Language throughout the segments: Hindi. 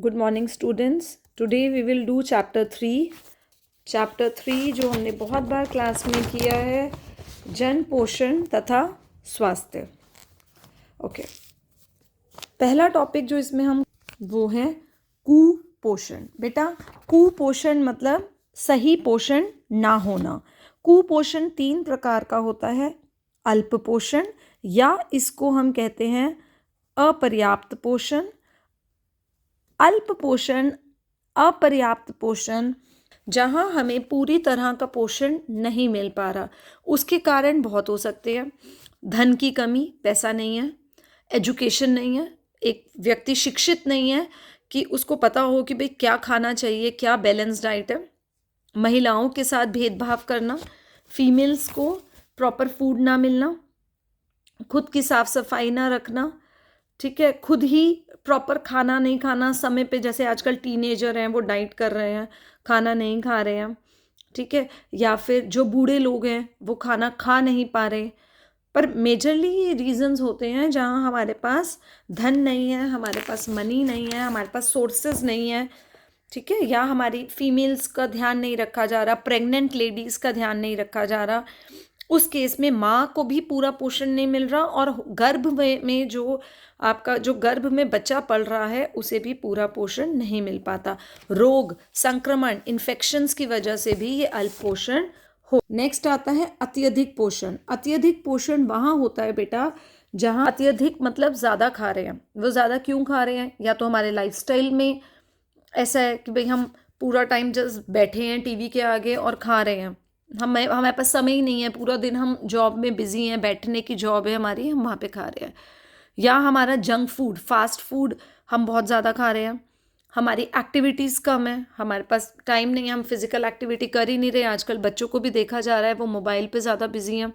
Good morning students. Today we will do chapter 3 जो हमने बहुत बार क्लास में किया है, जन पोषण तथा स्वास्थ्य। ओके, पहला टॉपिक जो इसमें हम वो है कुपोषण। बेटा, कुपोषण मतलब सही पोषण ना होना। कुपोषण 3 प्रकार का होता है। अल्प पोषण, या इसको हम कहते हैं अपर्याप्त पोषण। अल्प पोषण, अपर्याप्त पोषण, जहाँ हमें पूरी तरह का पोषण नहीं मिल पा रहा। उसके कारण बहुत हो सकते हैं। धन की कमी, पैसा नहीं है, एजुकेशन नहीं है, एक व्यक्ति शिक्षित नहीं है कि उसको पता हो कि भाई क्या खाना चाहिए, क्या बैलेंस डाइट है। महिलाओं के साथ भेदभाव करना, फीमेल्स को प्रॉपर फूड ना मिलना, खुद की साफ सफाई ना रखना, ठीक है, खुद ही प्रॉपर खाना नहीं खाना समय पे। जैसे आजकल टीनेजर हैं वो डाइट कर रहे हैं, खाना नहीं खा रहे हैं, ठीक है, या फिर जो बूढ़े लोग हैं वो खाना खा नहीं पा रहे। पर मेजरली ये रीजंस होते हैं जहाँ हमारे पास धन नहीं है, हमारे पास मनी नहीं है, हमारे पास सोर्सेज नहीं है, ठीक है, या हमारी फीमेल्स का ध्यान नहीं रखा जा रहा, प्रेग्नेंट लेडीज़ का ध्यान नहीं रखा जा रहा। उस केस में माँ को भी पूरा पोषण नहीं मिल रहा, और गर्भ में जो आपका जो गर्भ में बच्चा पल रहा है उसे भी पूरा पोषण नहीं मिल पाता। रोग, संक्रमण, इन्फेक्शंस की वजह से भी ये अल्प पोषण हो। नेक्स्ट आता है अत्यधिक पोषण। अत्यधिक पोषण वहाँ होता है बेटा जहाँ अत्यधिक मतलब ज़्यादा खा रहे हैं। वो ज़्यादा क्यों खा रहे हैं? या तो हमारे लाइफस्टाइल में ऐसा है कि भाई हम पूरा टाइम जस्ट बैठे हैं टीवी के आगे और खा रहे हैं। हमारे पास समय ही नहीं है, पूरा दिन हम जॉब में बिजी हैं, बैठने की जॉब है हमारी, हम वहाँ पे खा रहे हैं। या हमारा जंक फूड, फास्ट फूड हम बहुत ज़्यादा खा रहे हैं। हमारी एक्टिविटीज़ कम है, हमारे पास टाइम नहीं है, हम फिजिकल एक्टिविटी कर ही नहीं रहे। आजकल बच्चों को भी देखा जा रहा है वो मोबाइल पे ज़्यादा बिजी हैं,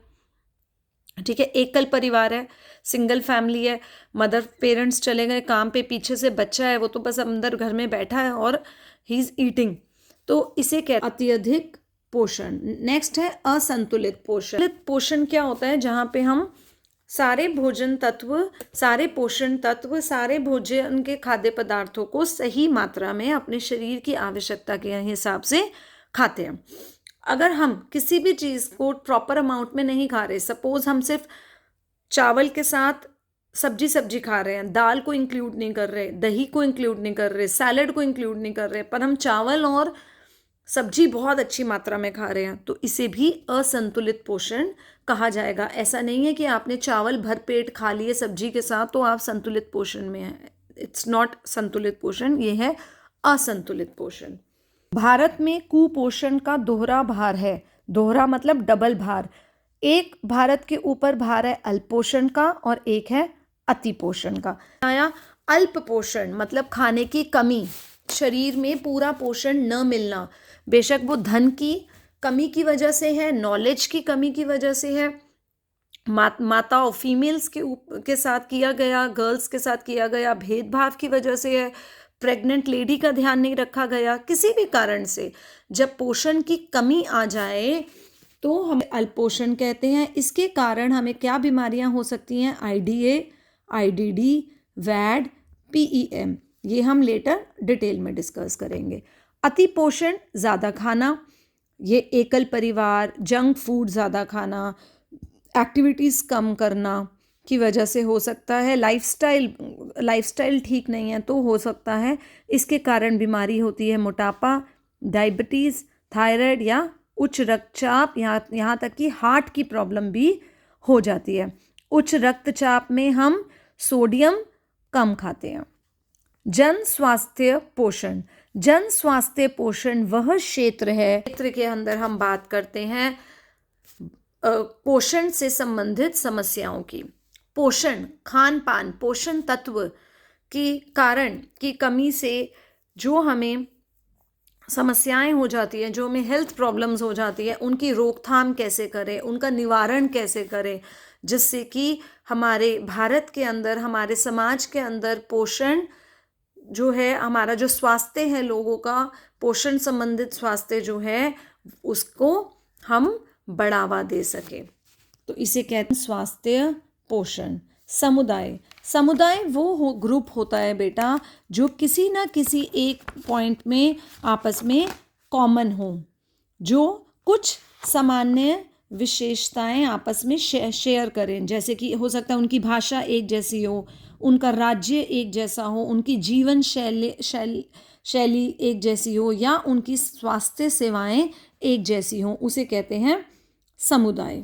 ठीक है। एकल परिवार है, सिंगल फैमिली है, मदर पेरेंट्स चले गए काम पे, पीछे से बच्चा है वो तो बस अंदर घर में बैठा है और ही इज़ ईटिंग। तो इसे कहते हैं अत्यधिक पोषण। नेक्स्ट है असंतुलित पोषण। संतुलित पोषण क्या होता है? जहाँ पे हम सारे भोजन तत्व, सारे पोषण तत्व, सारे भोजन के खाद्य पदार्थों को सही मात्रा में अपने शरीर की आवश्यकता के हिसाब से खाते हैं। अगर हम किसी भी चीज़ को प्रॉपर अमाउंट में नहीं खा रहे, सपोज हम सिर्फ चावल के साथ सब्जी खा रहे हैं, दाल को इंक्लूड नहीं कर रहे, दही को इंक्लूड नहीं कर रहे, सैलड को इंक्लूड नहीं कर रहे, पर हम चावल और सब्जी बहुत अच्छी मात्रा में खा रहे हैं, तो इसे भी असंतुलित पोषण कहा जाएगा। ऐसा नहीं है कि आपने चावल भर पेट खा लिए सब्जी के साथ तो आप संतुलित पोषण में हैं। इट्स नॉट संतुलित पोषण, ये है असंतुलित पोषण। भारत में कुपोषण का दोहरा भार है। दोहरा मतलब डबल भार। एक भारत के ऊपर भार है अल्प पोषण का और एक है अति पोषण का। आया अल्प पोषण मतलब खाने की कमी, शरीर में पूरा पोषण न मिलना। बेशक वो धन की कमी की वजह से है, नॉलेज की कमी की वजह से है, माताओं फीमेल्स के साथ किया गया, गर्ल्स के साथ किया गया भेदभाव की वजह से है, प्रेग्नेंट लेडी का ध्यान नहीं रखा गया, किसी भी कारण से जब पोषण की कमी आ जाए तो हम अल्पोषण कहते हैं। इसके कारण हमें क्या बीमारियां हो सकती हैं? IDA, IDD, वैड, PEM, ये हम लेटर डिटेल में डिस्कस करेंगे। अति पोषण, ज़्यादा खाना, ये एकल परिवार, जंक फूड ज़्यादा खाना, एक्टिविटीज़ कम करना की वजह से हो सकता है। लाइफस्टाइल ठीक नहीं है तो हो सकता है। इसके कारण बीमारी होती है मोटापा, डायबिटीज़, थायराइड या उच्च रक्तचाप, यहाँ तक कि हार्ट की प्रॉब्लम भी हो जाती है। उच्च रक्तचाप में हम सोडियम कम खाते हैं। जन स्वास्थ्य पोषण। जन स्वास्थ्य पोषण वह क्षेत्र है, क्षेत्र के अंदर हम बात करते हैं पोषण से संबंधित समस्याओं की। पोषण, खान पान, पोषण तत्व की कारण की कमी से जो हमें समस्याएं हो जाती हैं, जो हमें हेल्थ प्रॉब्लम्स हो जाती है, उनकी रोकथाम कैसे करें, उनका निवारण कैसे करें, जिससे कि हमारे भारत के अंदर, हमारे समाज के अंदर पोषण जो है, हमारा जो स्वास्थ्य है लोगों का, पोषण संबंधित स्वास्थ्य जो है उसको हम बढ़ावा दे सके। तो इसे कहते हैं स्वास्थ्य पोषण। समुदाय, समुदाय वो ग्रुप होता है बेटा जो किसी ना किसी एक पॉइंट में आपस में कॉमन हो, जो कुछ सामान्य विशेषताएं आपस में शेयर करें, जैसे कि हो सकता है उनकी भाषा एक जैसी हो, उनका राज्य एक जैसा हो, उनकी जीवन शैली एक जैसी हो, या उनकी स्वास्थ्य सेवाएं एक जैसी हो, उसे कहते हैं समुदाय।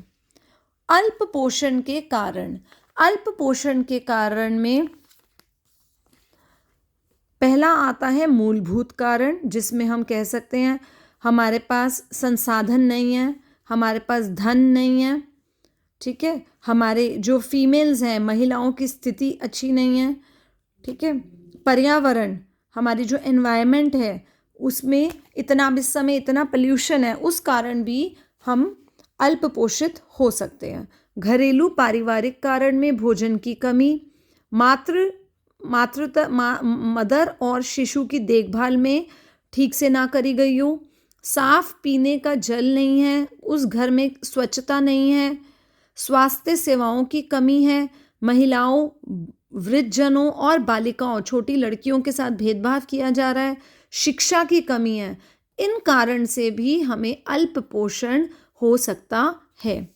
अल्प पोषण के कारण, अल्प पोषण के कारण में पहला आता है मूलभूत कारण, जिसमें हम कह सकते हैं हमारे पास संसाधन नहीं है, हमारे पास धन नहीं है, ठीक है, हमारे जो फीमेल्स हैं, महिलाओं की स्थिति अच्छी नहीं है, ठीक है, पर्यावरण, हमारी जो एनवायरनमेंट है उसमें इतना, इस समय इतना पोल्यूशन है, उस कारण भी हम अल्प पोषित हो सकते हैं। घरेलू पारिवारिक कारण में भोजन की कमी, मदर और शिशु की देखभाल में ठीक से ना करी गई हो, साफ पीने का जल नहीं है, उस घर में स्वच्छता नहीं है, स्वास्थ्य सेवाओं की कमी है, महिलाओं, वृद्धजनों और बालिकाओं, छोटी लड़कियों के साथ भेदभाव किया जा रहा है, शिक्षा की कमी है। इन कारण से भी हमें अल्प पोषण हो सकता है।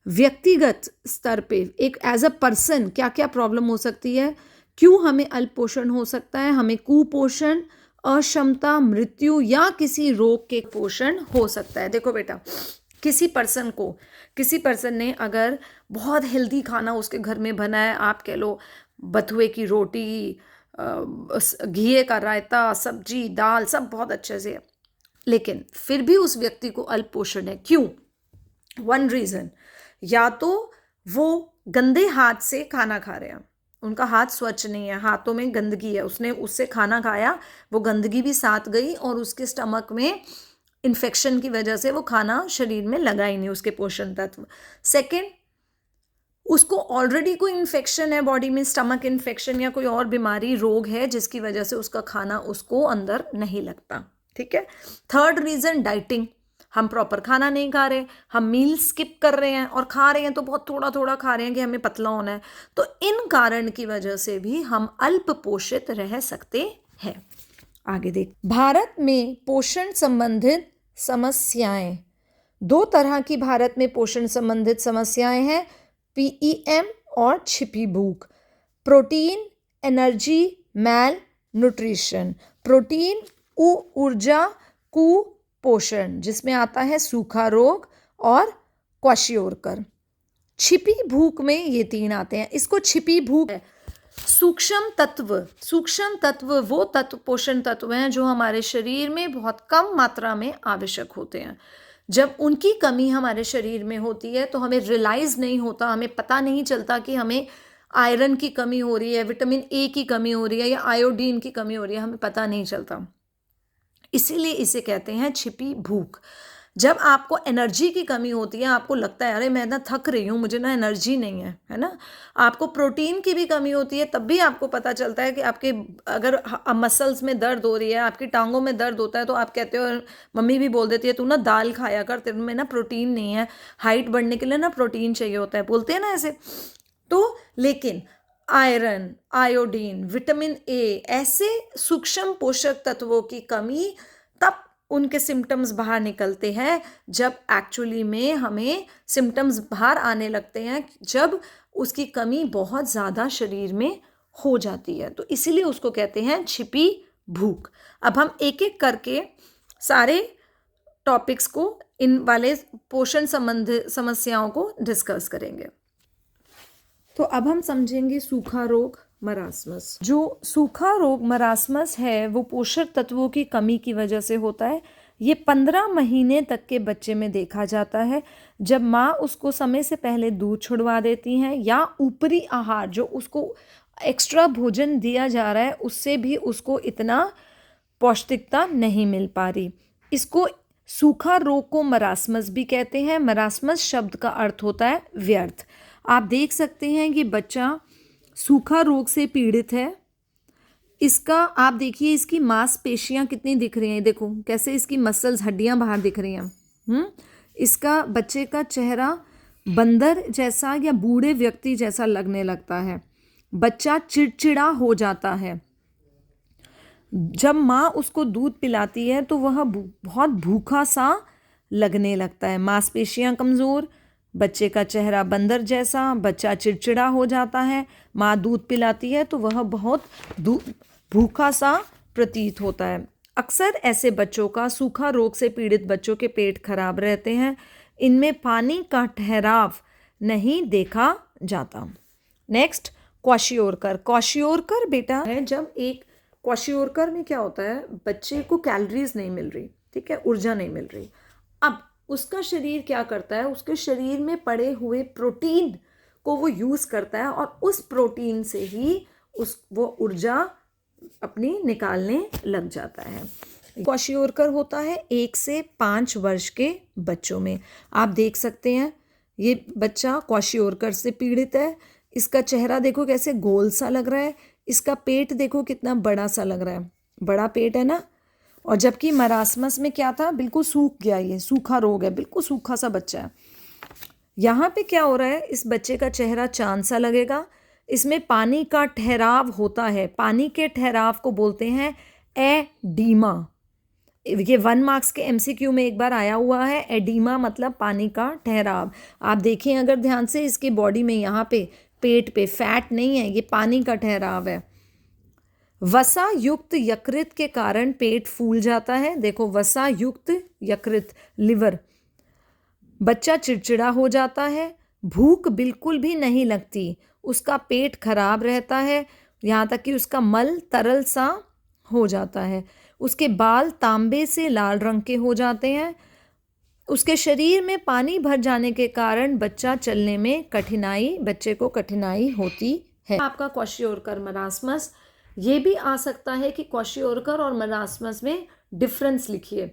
व्यक्तिगत स्तर पे एक एज अ पर्सन क्या क्या प्रॉब्लम हो सकती है, क्यों हमें अल्प पोषण हो सकता है? हमें कुपोषण, अक्षमता, मृत्यु या किसी रोग के पोषण हो सकता है। देखो बेटा, किसी पर्सन ने अगर बहुत हेल्दी खाना उसके घर में बना है, आप कह लो बथुए की रोटी, घी का रायता, सब्जी, दाल, सब बहुत अच्छे से है, लेकिन फिर भी उस व्यक्ति को अल्प पोषण है। क्यों? वन रीज़न, या तो वो गंदे हाथ से खाना खा रहे हैं, उनका हाथ स्वच्छ नहीं है, हाथों में गंदगी है, उसने उससे खाना खाया, वो गंदगी भी साथ गई और उसके स्टमक में इन्फेक्शन की वजह से वो खाना शरीर में लगा ही नहीं उसके पोषण तत्व। सेकंड, उसको ऑलरेडी कोई इन्फेक्शन है बॉडी में, स्टमक इन्फेक्शन या कोई और बीमारी, रोग है, जिसकी वजह से उसका खाना उसको अंदर नहीं लगता, ठीक है। थर्ड रीज़न, डाइटिंग, हम प्रॉपर खाना नहीं खा रहे, हम मील स्किप कर रहे हैं और खा रहे हैं तो बहुत थोड़ा थोड़ा खा रहे हैं कि हमें पतला होना है, तो इन कारण की वजह से भी हम अल्प पोषित रह सकते हैं। आगे देख, भारत में पोषण संबंधित समस्याएं, दो तरह की भारत में पोषण संबंधित समस्याएं हैं, पीईएम और छिपी भूख। प्रोटीन, एनर्जी, मैल न्यूट्रिशन। प्रोटीन, ऊर्जा, कुपोषण, जिसमें आता है सूखा रोग और क्वाशियोरकर। छिपी भूख में ये तीन आते हैं। इसको छिपी भूख है। सूक्ष्म तत्व वो तत्व, पोषण तत्व हैं जो हमारे शरीर में बहुत कम मात्रा में आवश्यक होते हैं। जब उनकी कमी हमारे शरीर में होती है तो हमें रियलाइज नहीं होता, हमें पता नहीं चलता कि हमें आयरन की कमी हो रही है, विटामिन ए की कमी हो रही है या आयोडीन की कमी हो रही है, हमें पता नहीं चलता। इसीलिए इसे कहते हैं छिपी भूख। जब आपको एनर्जी की कमी होती है, आपको लगता है अरे मैं ना थक रही हूँ, मुझे ना एनर्जी नहीं है ना। आपको प्रोटीन की भी कमी होती है, तब भी आपको पता चलता है कि आपके अगर मसल्स में दर्द हो रही है, आपकी टांगों में दर्द होता है, तो आप कहते हो, मम्मी भी बोल देती है तू ना दाल खाया कर, तेरे में ना प्रोटीन नहीं है, हाइट बढ़ने के लिए ना प्रोटीन चाहिए होता है, बोलते हैं ना ऐसे। तो लेकिन आयरन, आयोडीन, विटामिन ए, ऐसे सूक्ष्म पोषक तत्वों की कमी, तब उनके सिम्टम्स बाहर निकलते हैं, जब एक्चुअली में हमें सिम्टम्स बाहर आने लगते हैं जब उसकी कमी बहुत ज़्यादा शरीर में हो जाती है। तो इसीलिए उसको कहते हैं छिपी भूख। अब हम एक एक करके सारे टॉपिक्स को, इन वाले पोषण संबंधित समस्याओं को डिस्कस करेंगे। तो अब हम समझेंगे सूखा रोग, मरासमस। जो सूखा रोग मरासमस है वो पोषक तत्वों की कमी की वजह से होता है। ये 15 महीने तक के बच्चे में देखा जाता है, जब माँ उसको समय से पहले दूध छुड़वा देती हैं या ऊपरी आहार, जो उसको एक्स्ट्रा भोजन दिया जा रहा है, उससे भी उसको इतना पौष्टिकता नहीं मिल पा रही। इसको सूखा रोग को मरासमस भी कहते हैं। मरासमस शब्द का अर्थ होता है व्यर्थ। आप देख सकते हैं कि बच्चा सूखा रोग से पीड़ित है। इसका आप देखिए, इसकी मांसपेशियां कितनी दिख रही हैं, देखो कैसे इसकी मसल्स, हड्डियां बाहर दिख रही हैं। इसका बच्चे का चेहरा बंदर जैसा या बूढ़े व्यक्ति जैसा लगने लगता है। बच्चा चिड़चिड़ा हो जाता है। जब माँ उसको दूध पिलाती है तो वह बहुत भूखा सा लगने लगता है। मांसपेशियाँ कमज़ोर, बच्चे का चेहरा बंदर जैसा, बच्चा चिड़चिड़ा हो जाता है। माँ दूध पिलाती है तो वह बहुत भूखा सा प्रतीत होता है। अक्सर ऐसे बच्चों का, सूखा रोग से पीड़ित बच्चों के पेट खराब रहते हैं। इनमें पानी का ठहराव नहीं देखा जाता। Next, kwashiorkor. क्वाशियोरकर बेटा है जब एक क्वाशियोरकर में क्या होता है, बच्चे को कैलोरीज नहीं मिल रही, ठीक है, ऊर्जा नहीं मिल रही। अब उसका शरीर क्या करता है, उसके शरीर में पड़े हुए प्रोटीन को वो यूज़ करता है और उस प्रोटीन से ही वो ऊर्जा अपनी निकालने लग जाता है। क्वाशियोरकर होता है 1 से 5 वर्ष के बच्चों में। आप देख सकते हैं ये बच्चा क्वाशियोरकर से पीड़ित है। इसका चेहरा देखो कैसे गोल सा लग रहा है, इसका पेट देखो कितना बड़ा सा लग रहा है, बड़ा पेट है ना। और जबकि मरासमस में क्या था, बिल्कुल सूख गया, ये सूखा रोग है, बिल्कुल सूखा सा बच्चा है। यहाँ पे क्या हो रहा है, इस बच्चे का चेहरा चांद सा लगेगा। इसमें पानी का ठहराव होता है। पानी के ठहराव को बोलते हैं एडीमा। ये 1 मार्क्स के MCQ में एक बार आया हुआ है। एडीमा मतलब पानी का ठहराव। आप देखें अगर ध्यान से, इसके बॉडी में यहाँ पे पेट पे फैट नहीं है, ये पानी का ठहराव है। वसा युक्त यकृत के कारण पेट फूल जाता है। देखो, वसा युक्त यकृत, लिवर। बच्चा चिड़चिड़ा हो जाता है। भूख बिल्कुल भी नहीं लगती। उसका पेट खराब रहता है, यहाँ तक कि उसका मल तरल सा हो जाता है। उसके बाल तांबे से लाल रंग के हो जाते हैं। उसके शरीर में पानी भर जाने के कारण बच्चा चलने में बच्चे को कठिनाई होती है। आपका क्वाशियोरकर मरासमस, ये भी आ सकता है कि क्वाशियोरकर और मरासमस में डिफरेंस लिखिए।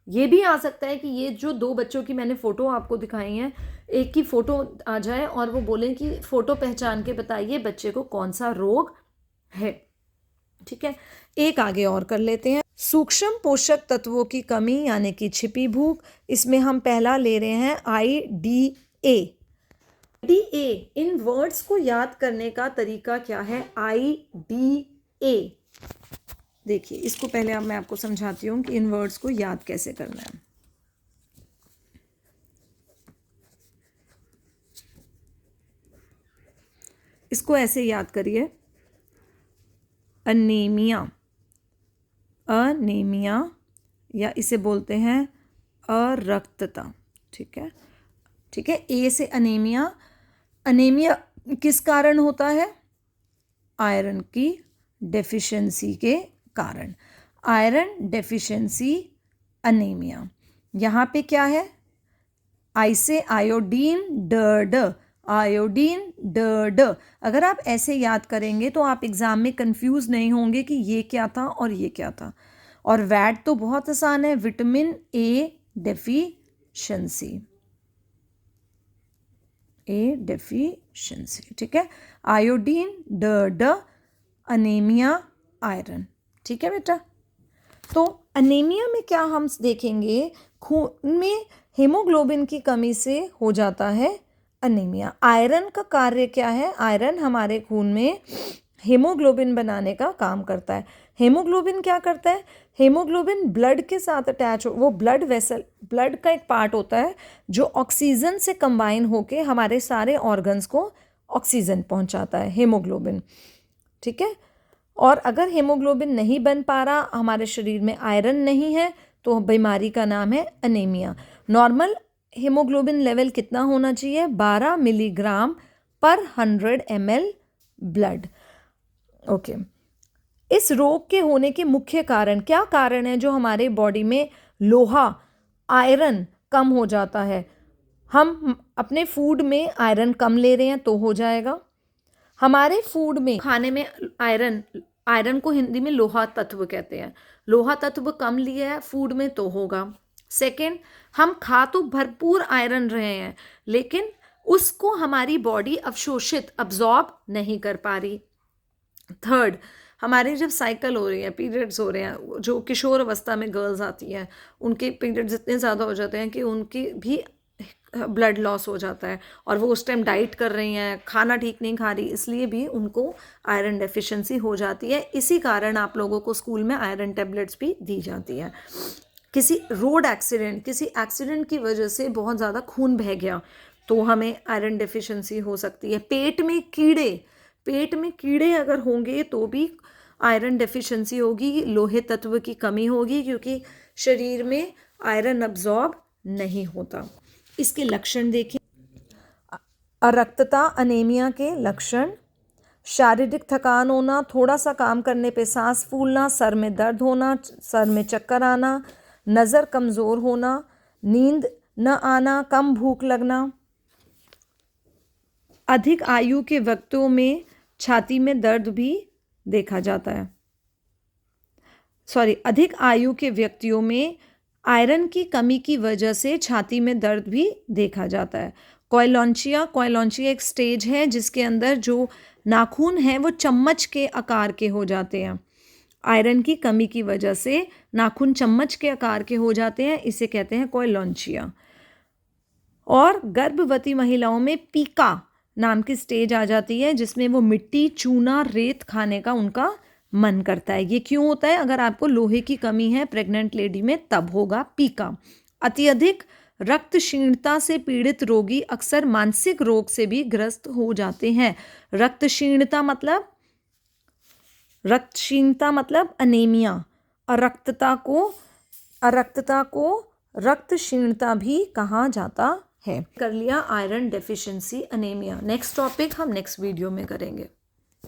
ये भी आ सकता है कि ये जो 2 बच्चों की मैंने फ़ोटो आपको दिखाई हैं, एक की फ़ोटो आ जाए और वो बोलें कि फ़ोटो पहचान के बताइए बच्चे को कौन सा रोग है, ठीक है। एक आगे और कर लेते हैं। सूक्ष्म पोषक तत्वों की कमी यानी कि छिपी भूख। इसमें हम पहला ले रहे हैं IDA। IDA, इन वर्ड्स को याद करने का तरीका क्या है? IDA, देखिए इसको पहले अब मैं आपको समझाती हूँ कि इन वर्ड्स को याद कैसे करना है। इसको ऐसे याद करिए, अनीमिया। अनीमिया या इसे बोलते हैं अरक्तता, ठीक है, ठीक है। ए से अनीमिया। अनीमिया किस कारण होता है? आयरन की डेफिशिएंसी के कारण। Iron deficiency anaemia. यहाँ पे क्या है? आई से आयोडीन, ड, आयोडीन, ड। अगर आप ऐसे याद करेंगे तो आप एग्ज़ाम में कंफ्यूज नहीं होंगे कि ये क्या था और ये क्या था। और वैट तो बहुत आसान है, vitamin A deficiency, A deficiency, ठीक है। आयोडीन, ड, अनीमिया, आयरन, ठीक है बेटा। तो अनीमिया में क्या हम देखेंगे, खून में हीमोग्लोबिन की कमी से हो जाता है अनीमिया। आयरन का कार्य क्या है? आयरन हमारे खून में हीमोग्लोबिन बनाने का काम करता है। हीमोग्लोबिन क्या करता है? हीमोग्लोबिन ब्लड के साथ अटैच हो, वो ब्लड वेसल, ब्लड का एक पार्ट होता है जो ऑक्सीजन से कंबाइन होके हमारे सारे ऑर्गन्स को ऑक्सीजन पहुंचाता है, हीमोग्लोबिन, ठीक है। और अगर हीमोग्लोबिन नहीं बन पा रहा, हमारे शरीर में आयरन नहीं है, तो बीमारी का नाम है अनीमिया। नॉर्मल हीमोग्लोबिन लेवल कितना होना चाहिए? 12 मिलीग्राम पर 100 ml ब्लड, ओके। इस रोग के होने के मुख्य कारण क्या कारण है जो हमारे बॉडी में लोहा, आयरन कम हो जाता है? हम अपने फूड में आयरन कम ले रहे हैं तो हो जाएगा। हमारे फूड में, खाने में आयरन को हिंदी में लोहा तत्व कहते हैं। लोहा तत्व कम लिया है फूड में तो होगा। सेकंड, हम खा तो भरपूर आयरन रहे हैं लेकिन उसको हमारी बॉडी अवशोषित, अब्जॉर्ब नहीं कर पा रही। थर्ड, हमारे जब साइकिल हो रही है, पीरियड्स हो रहे हैं, जो किशोर अवस्था में गर्ल्स आती हैं, उनके पीरियड्स इतने ज़्यादा हो जाते हैं कि उनकी भी ब्लड लॉस हो जाता है और वो उस टाइम डाइट कर रही हैं, खाना ठीक नहीं खा रही, इसलिए भी उनको आयरन डेफिशिएंसी हो जाती है। इसी कारण आप लोगों को स्कूल में आयरन टेबलेट्स भी दी जाती हैं। किसी रोड एक्सीडेंट, किसी एक्सीडेंट की वजह से बहुत ज़्यादा खून बह गया तो हमें आयरन डेफिशिएंसी हो सकती है। पेट में कीड़े अगर होंगे तो भी आयरन डेफिशिएंसी होगी, लोहे तत्व की कमी होगी, क्योंकि शरीर में आयरन अब्जॉर्ब नहीं होता। इसके लक्षण देखिए, अरक्तता अनीमिया के लक्षण, शारीरिक थकान होना, थोड़ा सा काम करने पे सांस फूलना, सर में दर्द होना, सर में चक्कर आना, नज़र कमज़ोर होना, नींद न आना, कम भूख लगना। अधिक आयु के व्यक्तियों में छाती में दर्द भी देखा जाता है। अधिक आयु के व्यक्तियों में आयरन की कमी की वजह से छाती में दर्द भी देखा जाता है। कोइलॉन्चिया एक स्टेज है जिसके अंदर जो नाखून हैं वो चम्मच के आकार के हो जाते हैं। आयरन की कमी की वजह से नाखून चम्मच के आकार के हो जाते हैं, इसे कहते हैं कोइलॉन्चिया। और गर्भवती महिलाओं में पीका नाम की स्टेज आ जाती है जिसमें वो मिट्टी, चूना, रेत खाने का उनका मन करता है। ये क्यों होता है? अगर आपको लोहे की कमी है प्रेग्नेंट लेडी में तब होगा पीका। अत्यधिक रक्त क्षीणता से पीड़ित रोगी अक्सर मानसिक रोग से भी ग्रस्त हो जाते हैं। रक्त क्षीणता मतलब अनीमिया। अरक्तता को रक्त क्षीणता भी कहा जाता है। कर लिया iron deficiency, anaemia. Next topic हम नेक्स्ट वीडियो में करेंगे।